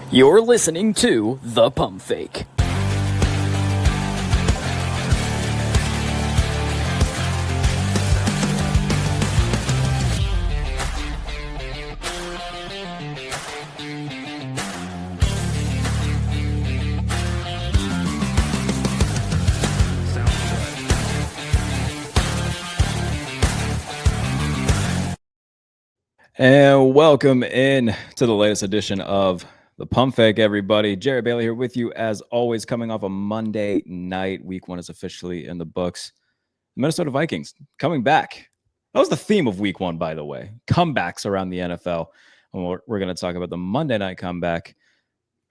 You're listening to The Pump Fake. And welcome in to the latest edition of The Pump Fake, everybody. Jarrett Bailey here with you, as always, coming off a Monday night. Week 1 is officially in the books. The Minnesota Vikings coming back. That was the theme of Week 1, by the way. Comebacks around the NFL. And we're going to talk about the Monday night comeback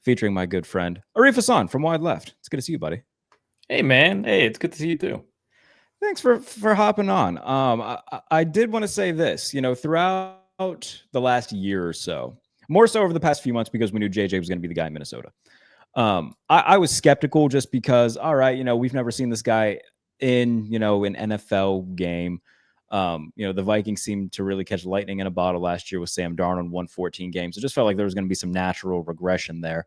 featuring my good friend, Arif Hasan from Wide Left. It's good to see you, buddy. Hey, man. Hey, it's good to see you, too. Thanks for hopping on. I did want to say this, throughout the last year or so, more so over the past few months, because we knew JJ was going to be the guy in Minnesota. I was skeptical just because, all right, we've never seen this guy in, an NFL game. The Vikings seemed to really catch lightning in a bottle last year with Sam Darnold, won 14 games. It just felt like there was going to be some natural regression there.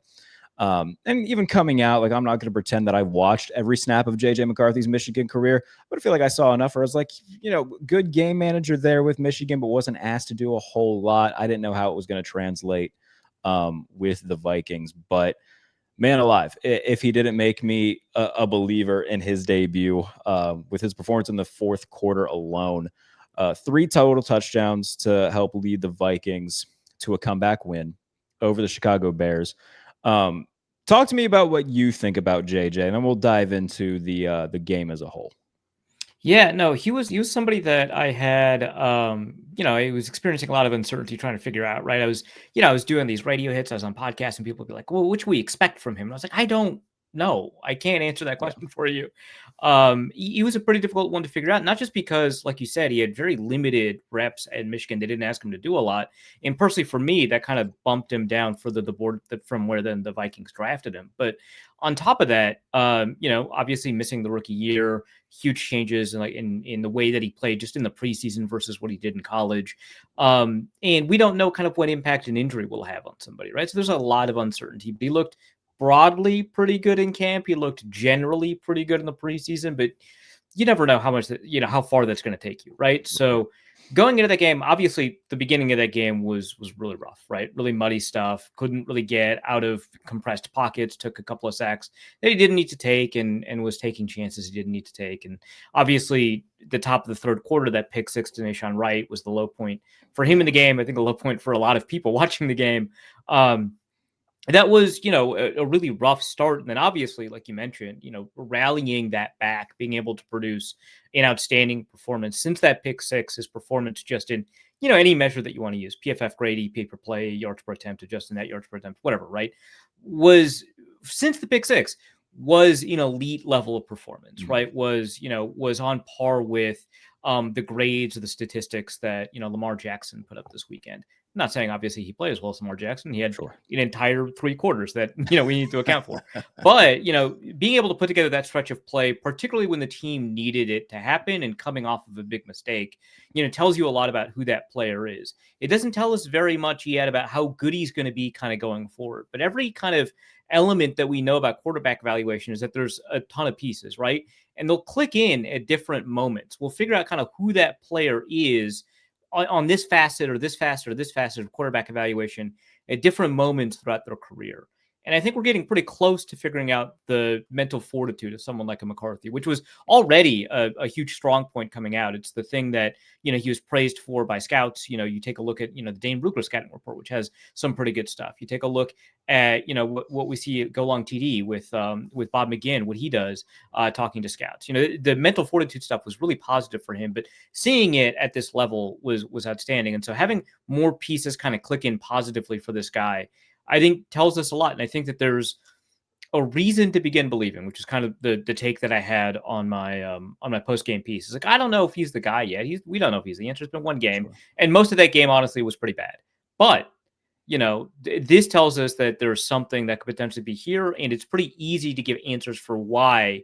And even coming out, like, I'm not going to pretend that I watched every snap of JJ McCarthy's Michigan career, but I feel like I saw enough where I was like, good game manager there with Michigan, but wasn't asked to do a whole lot. I didn't know how it was going to translate with the Vikings, but man alive, if he didn't make me a believer in his debut with his performance in the fourth quarter alone. 3 total touchdowns to help lead the Vikings to a comeback win over the Chicago Bears. Talk to me about what you think about JJ, and then we'll dive into the game as a whole. Yeah, no, he was somebody that I had, I was experiencing a lot of uncertainty trying to figure out, right? I was doing these radio hits, I was on podcasts, and people would be like, well, which we expect from him? And I was like, I don't know. I can't answer that question for you. He was a pretty difficult one to figure out, not just because, like you said, he had very limited reps at Michigan. They didn't ask him to do a lot. And personally, for me, that kind of bumped him down further the board from where then the Vikings drafted him. But on top of that, obviously missing the rookie year, huge changes in the way that he played just in the preseason versus what he did in college. And we don't know kind of what impact an injury will have on somebody, right? So there's a lot of uncertainty. But he looked broadly pretty good in camp. He looked generally pretty good in the preseason, but you never know how much how far that's going to take you, right? So going into that game, obviously the beginning of that game was really rough, right? Really muddy stuff. Couldn't really get out of compressed pockets. Took a couple of sacks that he didn't need to take, and was taking chances he didn't need to take. And obviously, the top of the third quarter, that pick six to Nahshon Wright was the low point for him in the game. I think a low point for a lot of people watching the game. That was, a really rough start. And then obviously, like you mentioned, rallying that back, being able to produce an outstanding performance since that pick six, his performance just in, any measure that you want to use, PFF grade, EPA per play, yards per attempt, adjusted net yards per attempt, whatever, right? Was since the pick six was an elite level of performance, right? Was on par with the grades or the statistics that, Lamar Jackson put up this weekend. I'm not saying obviously he played as well as Lamar Jackson. He had an entire 3 quarters that, we need to account for. But, being able to put together that stretch of play, particularly when the team needed it to happen and coming off of a big mistake, tells you a lot about who that player is. It doesn't tell us very much yet about how good he's going to be kind of going forward. But every kind of element that we know about quarterback evaluation is that there's a ton of pieces, right? And they'll click in at different moments. We'll figure out kind of who that player is on this facet or this facet or this facet of quarterback evaluation at different moments throughout their career. And I think we're getting pretty close to figuring out the mental fortitude of someone like a McCarthy, which was already a huge strong point coming out. It's the thing that, he was praised for by scouts. You take a look at, the Dane Brugler scouting report, which has some pretty good stuff. You take a look at, what we see at Go Long TD with Bob McGinn, what he does talking to scouts. The mental fortitude stuff was really positive for him, but seeing it at this level was outstanding. And so having more pieces kind of click in positively for this guy, I think tells us a lot. And I think that there's a reason to begin believing, which is kind of the take that I had on my post-game piece. It's like, I don't know if he's the guy yet. We don't know if he's the answer. It's been one game. Sure. And most of that game, honestly, was pretty bad. But, this tells us that there's something that could potentially be here. And it's pretty easy to give answers for why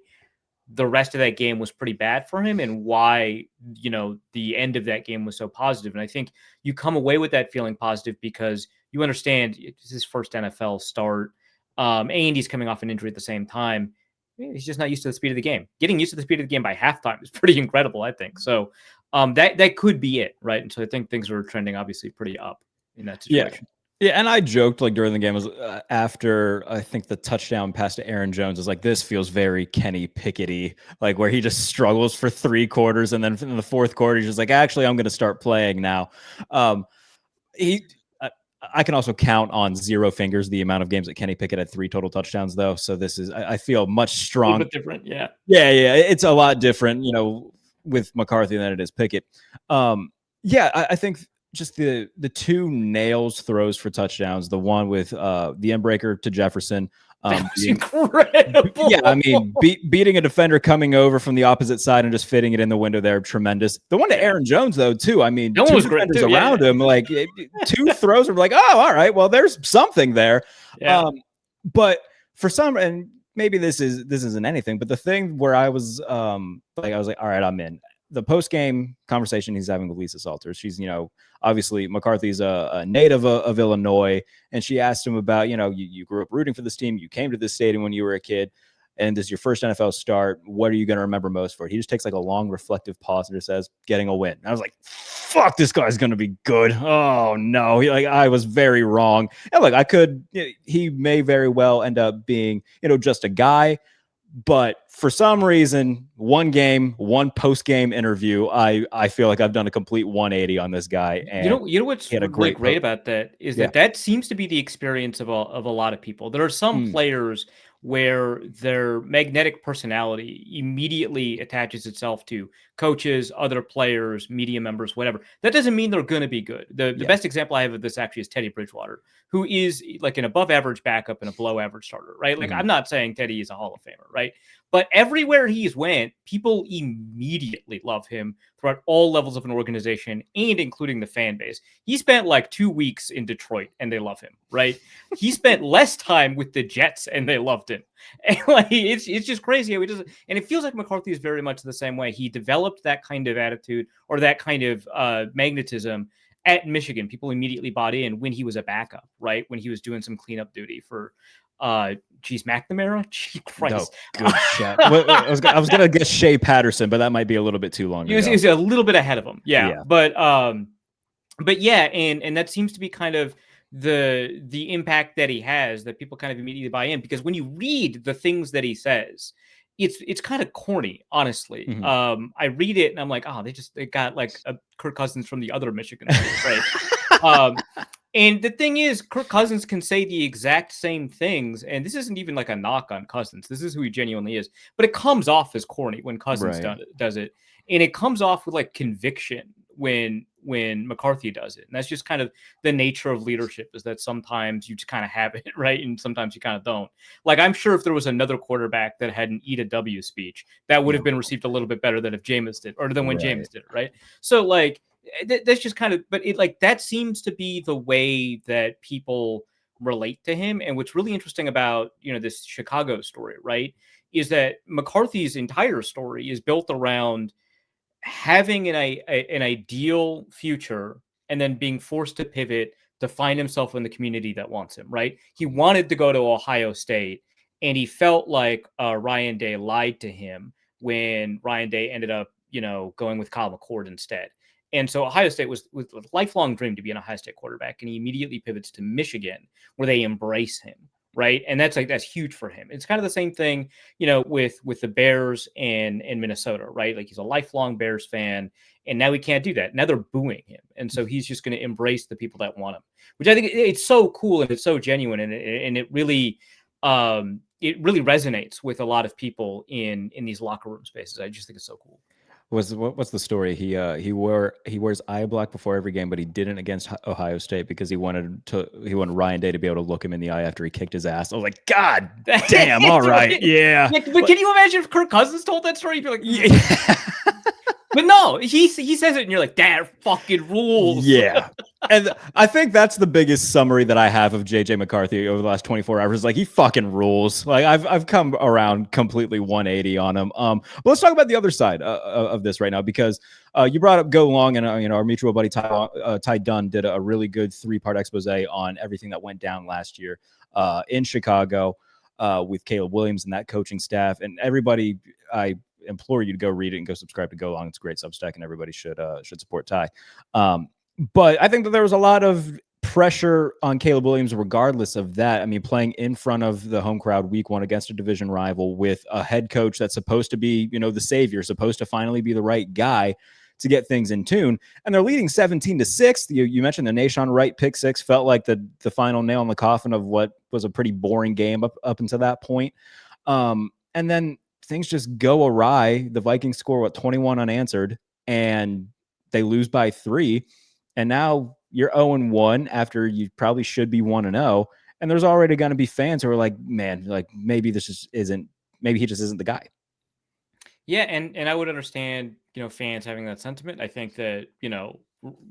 the rest of that game was pretty bad for him and why, the end of that game was so positive. And I think you come away with that feeling positive because you understand it's his first NFL start, and he's coming off an injury at the same time. He's just not used to the speed of the game. Getting used to the speed of the game by halftime is pretty incredible, I think. So that could be it, right? And so I think things are trending obviously pretty up in that situation. Yeah, and I joked like during the game was after I think the touchdown pass to Aaron Jones is like, this feels very Kenny Pickett-y, like where he just struggles for 3 quarters and then in the 4th quarter he's just like, actually I'm going to start playing now. I can also count on 0 fingers the amount of games that Kenny Pickett had 3 total touchdowns though. So this is I feel much stronger. A little bit different, yeah. Yeah, it's a lot different, with McCarthy than it is Pickett. I think just the 2 nails throws for touchdowns, the one with the end breaker to Jefferson. That was incredible. Yeah, I mean, beating a defender coming over from the opposite side and just fitting it in the window there, tremendous. The one to Aaron Jones, though, too. I mean, 2 defenders around him, like 2 throws were like, oh, all right, well, there's something there. Yeah. But for some, and maybe this isn't anything, but the thing where I was like, all right, I'm in. The post-game conversation he's having with Lisa Salters, she's, obviously McCarthy's a native of Illinois, and she asked him about, you grew up rooting for this team, you came to this stadium when you were a kid, and this is your first NFL start. What are you going to remember most for it? He just takes like a long reflective pause and just says, getting a win. And I was like, fuck, this guy's going to be good. Oh no. I was very wrong. And he may very well end up being, just a guy. But for some reason, one post-game interview, I feel like I've done a complete 180 on this guy. And you know what's really great about that is that seems to be the experience of a lot of people. There are some players where their magnetic personality immediately attaches itself to coaches, other players, media members, whatever. That doesn't mean they're going to be good. The best example I have of this actually is Teddy Bridgewater, who is like an above average backup and a below average starter, right? Like I'm not saying Teddy is a Hall of Famer, right? But everywhere he's went, people immediately love him throughout all levels of an organization and including the fan base. He spent like 2 weeks in Detroit and they love him, right? He spent less time with the Jets and they loved him. And it's just crazy how he does it. And it feels like McCarthy is very much the same way. He developed that kind of attitude or that kind of magnetism at Michigan. People immediately bought in when he was a backup, right? When he was doing some cleanup duty for McNamara. Gee Christ. No, good shot. I was gonna guess Shea Patterson, but that might be a little bit too long. He was a little bit ahead of him. Yeah. But yeah, and that seems to be kind of the impact that he has, that people kind of immediately buy in, because when you read the things that he says, it's kind of corny, honestly. I read it and I'm like, oh, they got like a Kirk Cousins from the other Michigan State, right? And the thing is, Kirk Cousins can say the exact same things, and this isn't even like a knock on Cousins. This is who he genuinely is, but it comes off as corny when Cousins does it, and it comes off with like conviction when McCarthy does it. And that's just kind of the nature of leadership, is that sometimes you just kind of have it, right? And sometimes you kind of don't. Like, I'm sure if there was another quarterback that had an eat a W speech, that would have been received a little bit better than if Jameis did, or than when Jameis did it, right? So like, that's just kind of, but it like, that seems to be the way that people relate to him. And what's really interesting about, this Chicago story, right, is that McCarthy's entire story is built around having an ideal future and then being forced to pivot to find himself in the community that wants him, right? He wanted to go to Ohio State, and he felt like Ryan Day lied to him when Ryan Day ended up, going with Kyle McCord instead. And so Ohio State was a lifelong dream to be an Ohio State quarterback, and he immediately pivots to Michigan, where they embrace him, right? And that's huge for him. It's kind of the same thing, with the Bears and Minnesota, right? Like, he's a lifelong Bears fan, and now he can't do that. Now they're booing him, and so he's just going to embrace the people that want him, which I think it's so cool and it's so genuine, and it really resonates with a lot of people in these locker room spaces. I just think it's so cool. What's the story? He wears eye black before every game, but he didn't against Ohio State because he wanted Ryan Day to be able to look him in the eye after he kicked his ass. I was like, God damn, all right, yeah. But can you imagine if Kirk Cousins told that story? You'd be like, yeah. But no, he says it, and you're like, that fucking rules. Yeah. And I think that's the biggest summary that I have of JJ McCarthy over the last 24 hours. Like, he fucking rules. Like, I've come around completely 180 on him. But let's talk about the other side of this right now, because you brought up Go Long, and our mutual buddy Ty Dunn did a really good 3-part expose on everything that went down last year in Chicago with Caleb Williams and that coaching staff. And everybody, I implore you to go read it and go subscribe to Go Long. It's a great Substack, and everybody should support Ty. But I think that there was a lot of pressure on Caleb Williams regardless of that. I mean, playing in front of the home crowd week 1 against a division rival with a head coach that's supposed to be, the savior, supposed to finally be the right guy to get things in tune. And they're leading 17-6. You mentioned the Nahshon Wright pick 6 felt like the final nail in the coffin of what was a pretty boring game up until that point. And then things just go awry. The Vikings score 21 unanswered, and they lose by 3. And now you're 0-1 after you probably should be 1-0. And there's already going to be fans who are like, man, like maybe he just isn't the guy. Yeah, and I would understand, fans having that sentiment. I think that,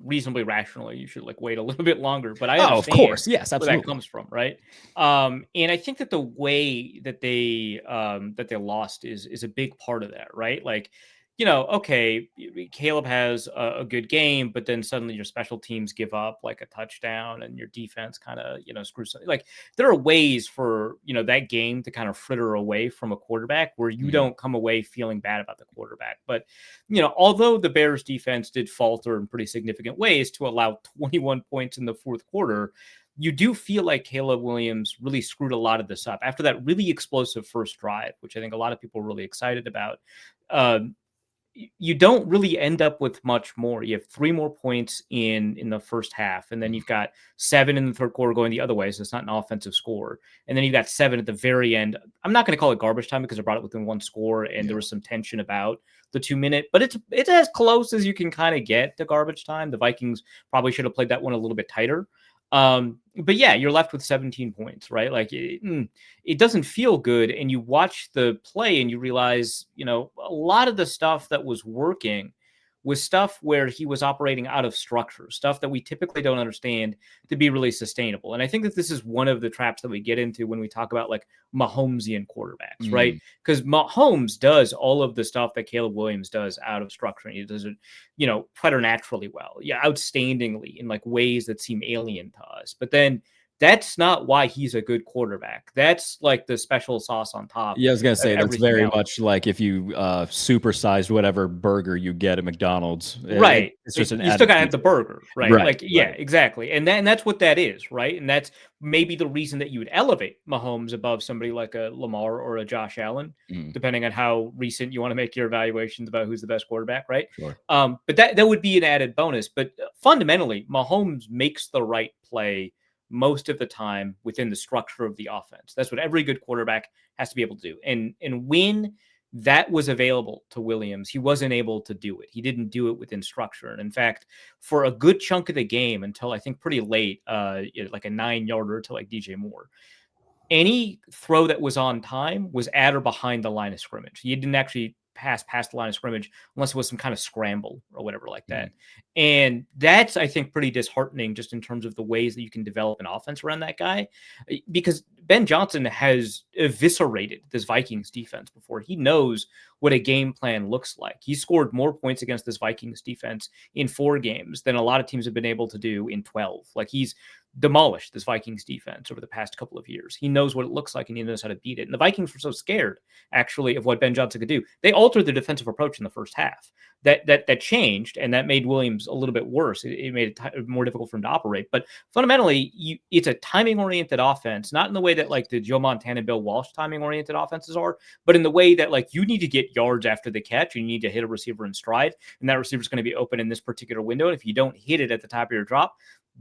reasonably rationally, you should wait a little bit longer. But I understand, of course, yes, absolutely, where that comes from, right? And I think that the way that they lost is a big part of that, right? Like, okay, Caleb has a good game, but then suddenly your special teams give up like a touchdown, and your defense kind of screws something. Like, there are ways for that game to kind of fritter away from a quarterback where you don't come away feeling bad about the quarterback. But although the Bears defense did falter in pretty significant ways to allow 21 points in the fourth quarter, you do feel like Caleb Williams really screwed a lot of this up after that really explosive first drive, which I think a lot of people were really excited about. You don't really end up with much more. You have 3 more points in the first half, and then you've got 7 in the third quarter going the other way, so it's not an offensive score. And then you've got 7 at the very end. I'm not going to call it garbage time because I brought it within 1 score, and there was some tension about the 2-minute, but it's as close as you can kind of get to garbage time. The Vikings probably should have played that one a little bit tighter. But yeah, you're left with 17 points, right? Like, it doesn't feel good. And you watch the play and you realize, a lot of the stuff that was working was stuff where he was operating out of structure, stuff that we typically don't understand to be really sustainable. And I think that this is one of the traps that we get into when we talk about like Mahomesian quarterbacks, right? Because Mahomes does all of the stuff that Caleb Williams does out of structure. And he does it, preternaturally well. Yeah, outstandingly in like ways that seem alien to us. But then that's not why he's a good quarterback. That's like the special sauce on top. Yeah, I was going to say, that's very much like if you supersized whatever burger you get at McDonald's. Right. It's just you still got to have the burger, right? Like, yeah, right. exactly. And that's what that is, right? And that's maybe the reason that you would elevate Mahomes above somebody like a Lamar or a Josh Allen, depending on how recent you want to make your evaluations about who's the best quarterback, right? Sure. But that would be an added bonus. But fundamentally, Mahomes makes the right play most of the time within the structure of the offense. That's what every good quarterback has to be able to do. And when that was available to Williams, he wasn't able to do it. He didn't do it within structure. And in fact, for a good chunk of the game until I think pretty late, like a 9-yarder to like DJ Moore, any throw that was on time was at or behind the line of scrimmage. He didn't actually pass past the line of scrimmage unless it was some kind of scramble or whatever like that. And that's, I think, pretty disheartening just in terms of the ways that you can develop an offense around that guy, because Ben Johnson has eviscerated this Vikings defense before. He knows what a game plan looks like. He scored more points against this Vikings defense in 4 games than a lot of teams have been able to do in 12. Like, he's demolished this Vikings defense over the past couple of years. He knows what it looks like and he knows how to beat it. And the Vikings were so scared, actually, of what Ben Johnson could do. They altered the defensive approach in the first half. That changed, and that made Williams a little bit worse. It made it more difficult for him to operate. But fundamentally, it's a timing-oriented offense, not in the way that like the Joe Montana, Bill Walsh timing-oriented offenses are, but in the way that like you need to get yards after the catch, and you need to hit a receiver in stride, and that receiver is going to be open in this particular window. And if you don't hit it at the top of your drop,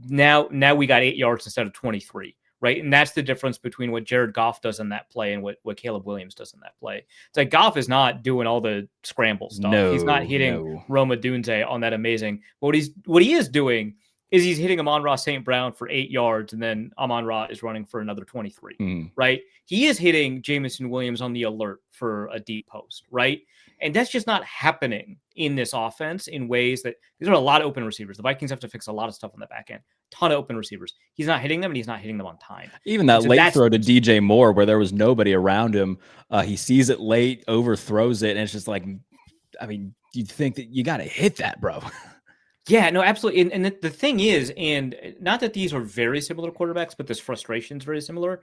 now we got 8 yards instead of 23. Right. And that's the difference between what Jared Goff does in that play and what Caleb Williams does in that play. It's like Goff is not doing all the scramble stuff. He's not hitting Roma Dunze on that amazing. But what he is doing is he's hitting Amon-Ra St. Brown for 8 yards, and then Amon-Ra is running for another 23, right? He is hitting Jameson Williams on the alert for a deep post, right? And that's just not happening in this offense in ways that these are a lot of open receivers. The Vikings have to fix a lot of stuff on the back end. Ton of open receivers. He's not hitting them, and he's not hitting them on time. Even that late throw to DJ Moore where there was nobody around him, he sees it late, overthrows it, and it's just like, I mean, you'd think that you got to hit that, bro. Yeah, no, absolutely. And the thing is, and not that these are very similar quarterbacks, but this frustration is very similar.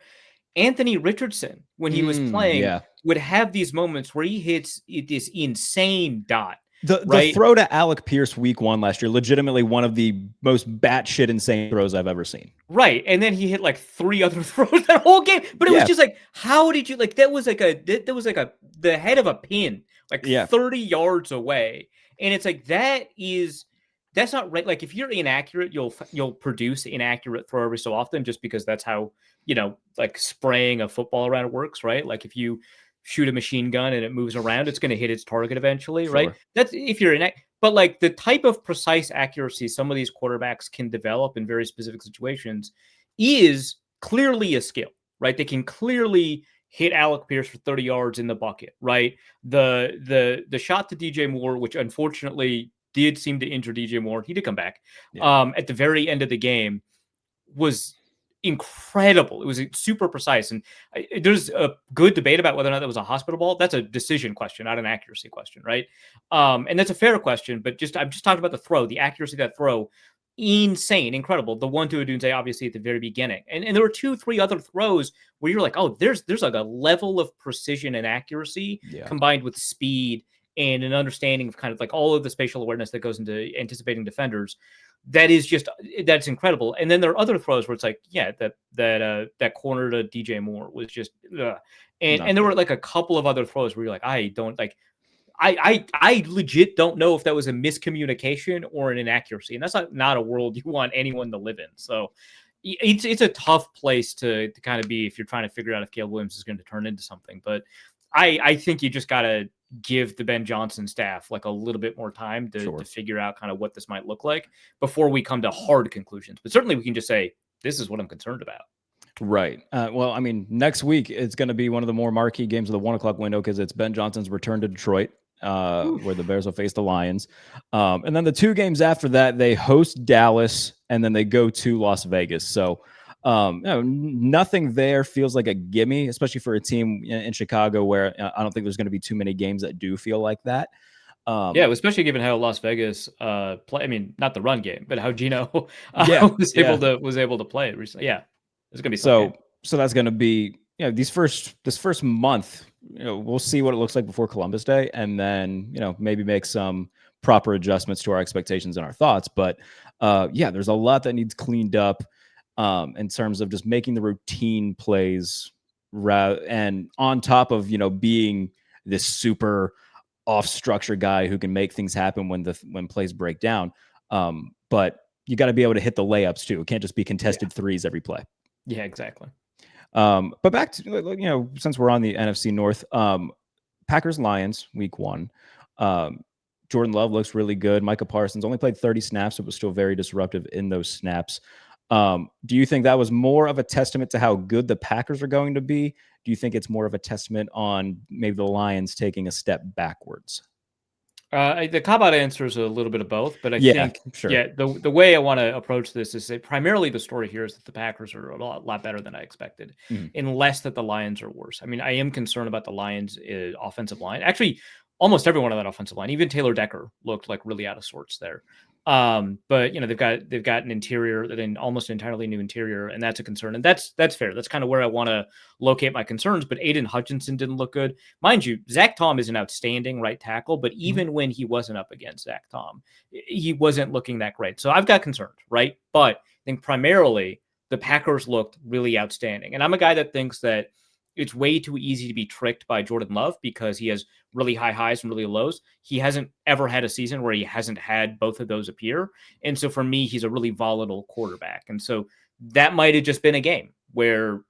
Anthony Richardson, when he was playing, would have these moments where he hits this insane dot. The throw to Alec Pierce week 1 last year, legitimately one of the most batshit insane throws I've ever seen. Right. And then he hit like 3 other throws that whole game. But it was just like, how did you like that was like the head of a pin, like 30 yards away. And it's like that's not right. Like if you're inaccurate, you'll produce inaccurate throw every so often just because that's how, like spraying a football around works, right? Like if you shoot a machine gun and it moves around, it's going to hit its target eventually, right? That's if you're but like the type of precise accuracy some of these quarterbacks can develop in very specific situations is clearly a skill, right? They can clearly hit Alec Pierce for 30 yards in the bucket, right? The shot to DJ Moore, which unfortunately did seem to injure DJ Moore. He did come back at the very end of the game, was incredible. It was super precise. And there's a good debate about whether or not that was a hospital ball. That's a decision question, not an accuracy question, right? And that's a fair question, but I'm just talking about the throw, the accuracy of that throw. Insane, incredible. The one to Odunze, obviously, at the very beginning. And there were 2-3 other throws where you're like, oh, there's like a level of precision and accuracy combined with speed and an understanding of kind of like all of the spatial awareness that goes into anticipating defenders. That's incredible. And then there are other throws where it's like, that corner to DJ Moore was just, and there were like a couple of other throws where you're like, I legit don't know if that was a miscommunication or an inaccuracy. And that's not a world you want anyone to live in. So it's a tough place to kind of be if you're trying to figure out if Caleb Williams is going to turn into something. But I think you just got to give the Ben Johnson staff like a little bit more time to figure out kind of what this might look like before we come to hard conclusions. But certainly we can just say, this is what I'm concerned about. Right. Well, I mean, next week, it's going to be one of the more marquee games of the 1 o'clock window because it's Ben Johnson's return to Detroit, where the Bears will face the Lions. And then the 2 games after that, they host Dallas and then they go to Las Vegas. So nothing there feels like a gimme, especially for a team in Chicago where I don't think there's going to be too many games that do feel like that. Especially given how Las Vegas play. I mean, not the run game, but how Gino was able to play it recently. Yeah, it's gonna be so that's gonna be this first month. We'll see what it looks like before Columbus Day, and then maybe make some proper adjustments to our expectations and our thoughts. But there's a lot that needs cleaned up. In terms of just making the routine plays and on top of, being this super off structure guy who can make things happen when plays break down. But you got to be able to hit the layups too. It can't just be contested threes every play. Yeah, exactly. But back to, since we're on the NFC North, Packers Lions week 1, Jordan Love looks really good. Micah Parsons only played 30 snaps. It was still very disruptive in those snaps. Do you think that was more of a testament to how good the Packers are going to be? Do you think it's more of a testament on maybe the Lions taking a step backwards? The cop-out answer is a little bit of both, but I think the way I want to approach this is that primarily the story here is that the Packers are a lot better than I expected, unless that the Lions are worse. I mean, I am concerned about the Lions' offensive line. Actually, almost everyone on that offensive line, even Taylor Decker, looked like really out of sorts there. But they've got an interior, an almost entirely new interior, and that's a concern. And that's fair. That's kind of where I want to locate my concerns. But Aiden Hutchinson didn't look good. Mind you, Zach Tom is an outstanding right tackle, but even when he wasn't up against Zach Tom, he wasn't looking that great. So I've got concerns, right? But I think primarily the Packers looked really outstanding. And I'm a guy that thinks that it's way too easy to be tricked by Jordan Love because he has really high highs and really lows. He hasn't ever had a season where he hasn't had both of those appear. And so for me, he's a really volatile quarterback. And so that might have just been a game where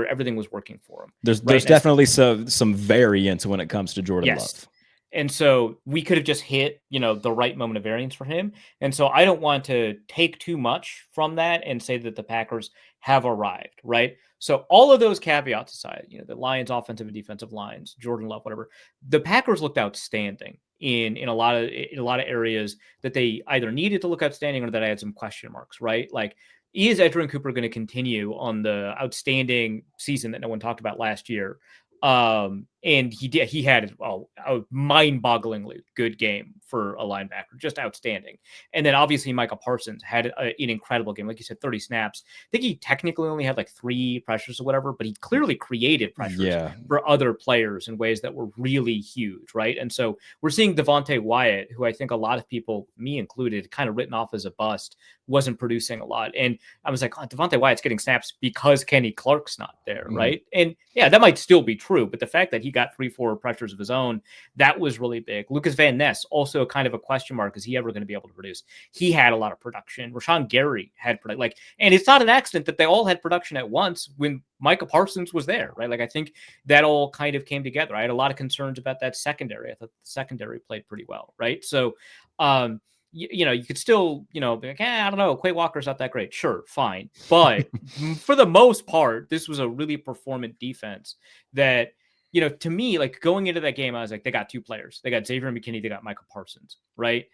everything was working for him. There's definitely some variance when it comes to Jordan Love. And so we could have just hit, the right moment of variance for him. And so I don't want to take too much from that and say that the Packers have arrived, right? So all of those caveats aside, the Lions offensive and defensive lines, Jordan Love, whatever, the Packers looked outstanding in a lot of areas that they either needed to look outstanding or that I had some question marks, right? Like, is Edgerrin Cooper going to continue on the outstanding season that no one talked about last year? And he had a mind-bogglingly good game for a linebacker, just outstanding. And then obviously Micah Parsons had an incredible game. Like you said, 30 snaps. I think he technically only had like 3 pressures or whatever, but he clearly created pressures for other players in ways that were really huge, right? And so we're seeing Devontae Wyatt, who I think a lot of people, me included, kind of written off as a bust, wasn't producing a lot. And I was like, Devontae Wyatt's getting snaps because Kenny Clark's not there, right? And yeah, that might still be true, but the fact that he got 3-4 pressures of his own, that was really big. Lucas Van Ness, also kind of a question mark. Is he ever going to be able to produce? He had a lot of production. Rashawn Gary had and it's not an accident that they all had production at once when Micah Parsons was there, right? Like, I think that all kind of came together. I had a lot of concerns about that secondary. I thought the secondary played pretty well, right? So, you could still, be like, I don't know, Quay Walker's not that great. Sure, fine. But for the most part, this was a really performant defense that, to me, like, going into that game, I was like, they got 2 players. They got Xavier McKinney, they got Michael Parsons, right?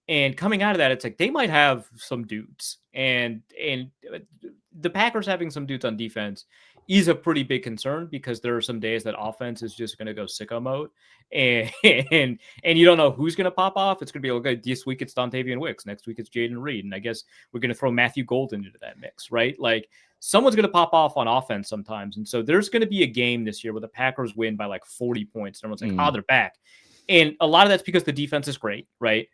And coming out of that, it's like they might have some dudes. And the Packers having some dudes on defense is a pretty big concern because there are some days that offense is just going to go sicko mode, and you don't know who's going to pop off. It's going to be okay. This week it's Dontavian Wicks. Next week it's Jaden Reed, and I guess we're going to throw Matthew Golden into that mix, right? Like, someone's going to pop off on offense sometimes, and so there's going to be a game this year where the Packers win by like 40 points. And everyone's like, they're back, and a lot of that's because the defense is great, right?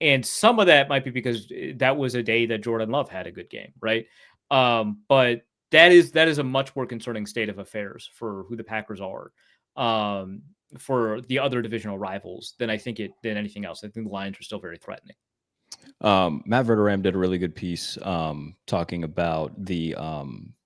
And some of that might be because that was a day that Jordan Love had a good game, right? But that is a much more concerning state of affairs for who the Packers are, for the other divisional rivals than anything else. I think the Lions are still very threatening. Matt Verderam did a really good piece talking about the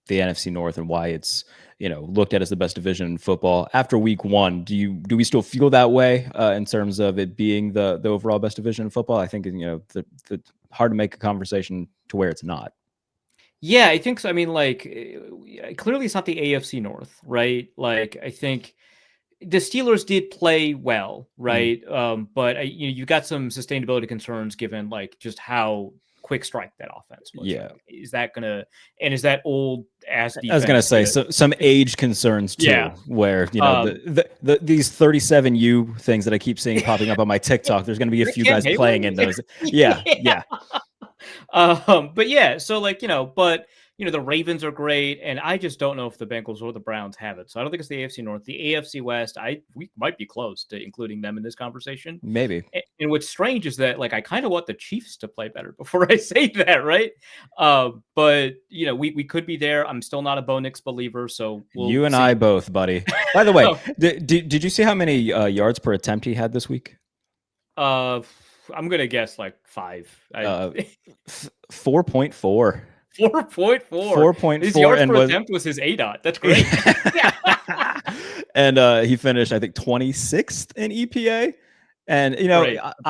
NFC North and why it's looked at as the best division in football. After week 1, do we still feel that way in terms of it being the overall best division in football? I think the hard to make a conversation to where it's not. Yeah, I think so. I mean, like, clearly it's not the AFC North, right? Like, I think the Steelers did play well, right? But you got some sustainability concerns given like just how quick strike that offense was. Yeah, is that old ass defense? I was gonna say some age concerns too, Yeah. where these 37U things that I keep seeing popping up on my TikTok. There's gonna be a few guys playing in those. Yeah. But yeah, so but the Ravens are great, and I just don't know if the Bengals or the Browns have it. So I don't think it's the AFC North. The AFC West, we might be close to including them in this conversation. Maybe. And what's strange is that I kind of want the Chiefs to play better before I say that, right? But we could be there. I'm still not a Bo Nix believer, so you and see. I both, buddy. By the way, did you see how many yards per attempt he had this week? I'm gonna guess 5. 4.4. 4.4. 4.4. His yards per attempt was his ADOT. That's great. And he finished, I think, 26th in EPA. And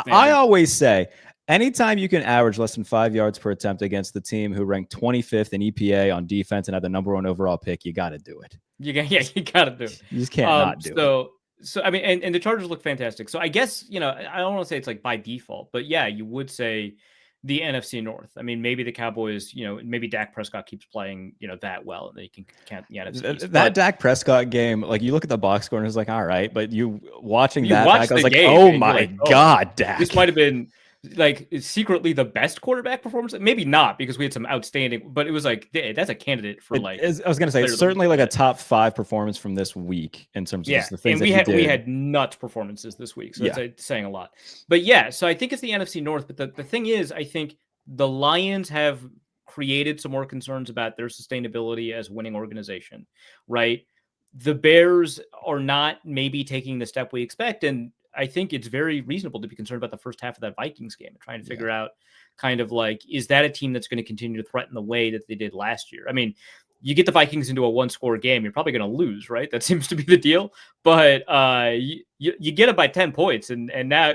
I always say, anytime you can average less than 5 yards per attempt against the team who ranked 25th in EPA on defense and had the number 1 overall pick, you got to do it. You got to do it. You just can't not do it. So I mean, and the Chargers look fantastic. So I guess I don't want to say it's by default, but yeah, you would say the NFC North. I mean, maybe the Cowboys. Maybe Dak Prescott keeps playing that well, and they can count the NFC East. That Dak Prescott game, you look at the box score and it's all right, but watching that back, I was like, oh my god, Dak! This might have been secretly the best quarterback performance. Maybe not, because we had some outstanding, but it was that's a candidate for I was gonna say certainly a top 5 performance from this week in terms of just the things and we had nuts performances this week, so that's saying a lot. But yeah, so I think it's the NFC North. But the thing is, I think the Lions have created some more concerns about their sustainability as a winning organization, right? The Bears are not maybe taking the step we expect, and I think it's very reasonable to be concerned about the first half of that Vikings game and trying to figure out is that a team that's going to continue to threaten the way that they did last year? I mean, you get the Vikings into a 1-score game, you're probably going to lose, right? That seems to be the deal. But you get it by 10 points, and now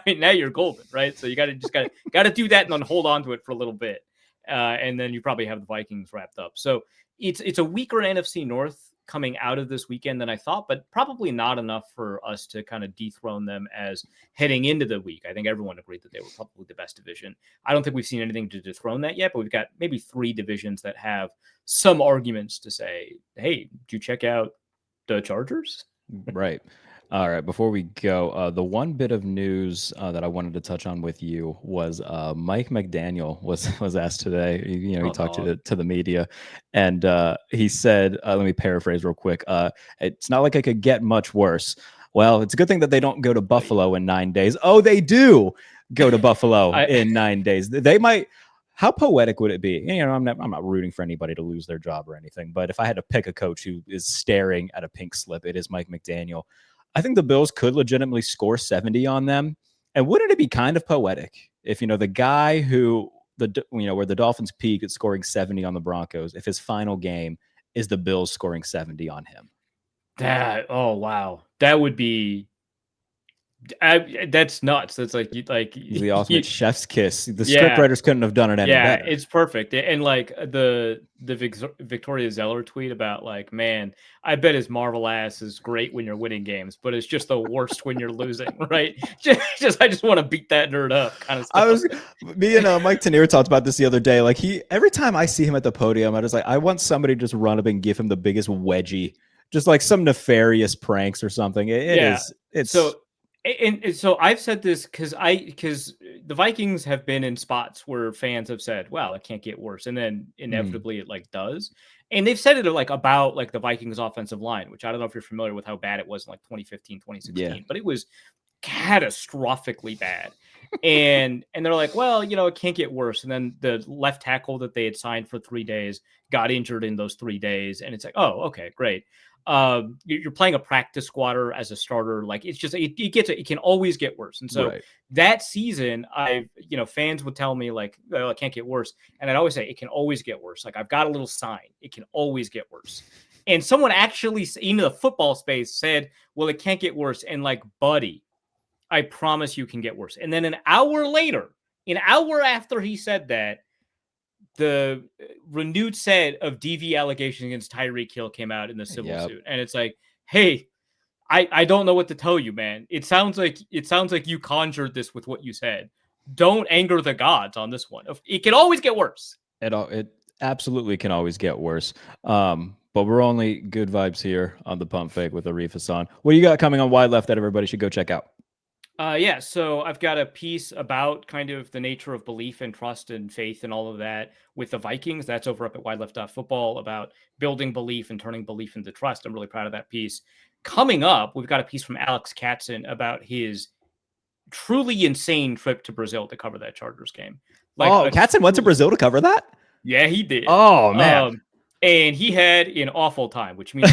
you're golden, right? So you got to do that and then hold on to it for a little bit, and then you probably have the Vikings wrapped up. So it's a weaker NFC North coming out of this weekend than I thought, but probably not enough for us to kind of dethrone them as heading into the week. I think everyone agreed that they were probably the best division. I don't think we've seen anything to dethrone that yet, but we've got maybe 3 divisions that have some arguments to say, hey, did you check out the Chargers? Right. All right. Before we go, the one bit of news that I wanted to touch on with you was Mike McDaniel was asked today. He talked to the media, and he said, "Let me paraphrase real quick. It's not like I could get much worse. Well, it's a good thing that they don't go to Buffalo in 9 days. Oh, they do go to Buffalo in 9 days. They might." How poetic would it be? I'm not rooting for anybody to lose their job or anything, but if I had to pick a coach who is staring at a pink slip, it is Mike McDaniel. I think the Bills could legitimately score 70 on them. And wouldn't it be kind of poetic if, the guy who where the Dolphins peak at scoring 70 on the Broncos, if his final game is the Bills scoring 70 on him? Wow. That would be that's nuts. That's like the ultimate chef's kiss. The scriptwriters couldn't have done it any better. It's perfect. And like the Victoria Zeller tweet about like, man, I bet his Marvel ass is great when you're winning games, but it's just the worst when you're losing, right? I just want to beat that nerd up kind of stuff. Me and Mike Tanier talked about this the other day. Like every time I see him at the podium, I just like, I want somebody to just run up and give him the biggest wedgie, just like some nefarious pranks or something. It's so I've said this because the Vikings have been in spots where fans have said, "Well, it can't get worse," and then inevitably it like does. And they've said it like about like the Vikings offensive line, which I don't know if you're familiar with how bad it was in like 2015, 2016, but it was catastrophically bad. And they're like, well, it can't get worse. And then the left tackle that they had signed for 3 days got injured in those 3 days, and it's like, oh, okay, great. You're playing a practice squatter as a starter. Like it's just, it can always get worse. And so that season, fans would tell me like, well, it can't get worse. And I'd always say it can always get worse. Like I've got a little sign. It can always get worse. And someone actually in the football space said, well, it can't get worse. And like, buddy, I promise you can get worse. And then an hour after he said that, the renewed set of DV allegations against Tyreek Hill came out in the civil suit. And it's like, hey, I don't know what to tell you, man. It sounds like you conjured this with what you said. Don't anger the gods on this one. It can always get worse. It absolutely can always get worse. But we're only good vibes here on the Pump Fake with Arif Hasan. What do you got coming on Wide Left that everybody should go check out? So I've got a piece about kind of the nature of belief and trust and faith and all of that with the Vikings. That's over up at wideleft.football about building belief and turning belief into trust. I'm really proud of that piece. Coming up, we've got a piece from Alex Katzen about his truly insane trip to Brazil to cover that Chargers game. Katzen went to Brazil to cover that? Yeah, he did. Oh, man. And he had an awful time, which means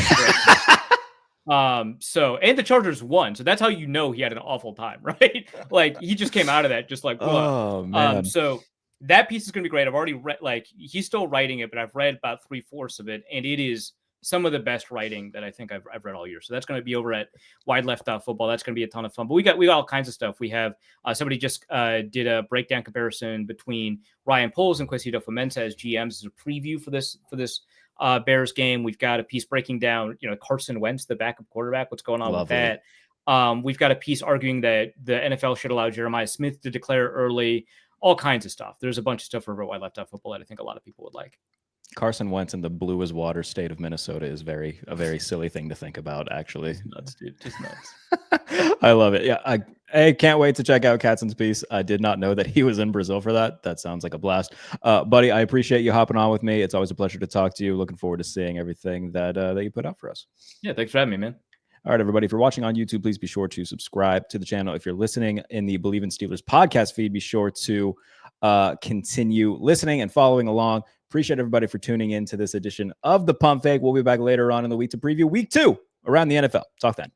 and the Chargers won, so that's how he had an awful time, right? Like he just came out of that just like, oh man. So that piece is gonna be great. I've already read, like he's still writing it, but I've read about 3/4 of it, and it is some of the best writing that I think I've read all year. So that's going to be over at wideleft.football. That's going to be a ton of fun. But we got all kinds of stuff. We have somebody just did a breakdown comparison between Ryan Poles and Quesido Fomensa as GMs as a preview for this Bears game. We've got a piece breaking down, Carson Wentz, the backup quarterback, what's going on with that. We've got a piece arguing that the NFL should allow Jeremiah Smith to declare early, all kinds of stuff. There's a bunch of stuff over at wideleft.football that I think a lot of people would like. Carson Wentz in the blue as water state of Minnesota is a very silly thing to think about, actually. Just nuts, dude. Just nuts. I love it. Yeah, I can't wait to check out Katzen's piece. I did not know that he was in Brazil for that. That sounds like a blast. Buddy, I appreciate you hopping on with me. It's always a pleasure to talk to you. Looking forward to seeing everything that you put out for us. Yeah, thanks for having me, man. All right, everybody. If you're watching on YouTube, please be sure to subscribe to the channel. If you're listening in the Believe in Steelers podcast feed, be sure to continue listening and following along. Appreciate everybody for tuning in to this edition of the Pump Fake. We'll be back later on in the week to preview week 2 around the NFL. Talk then.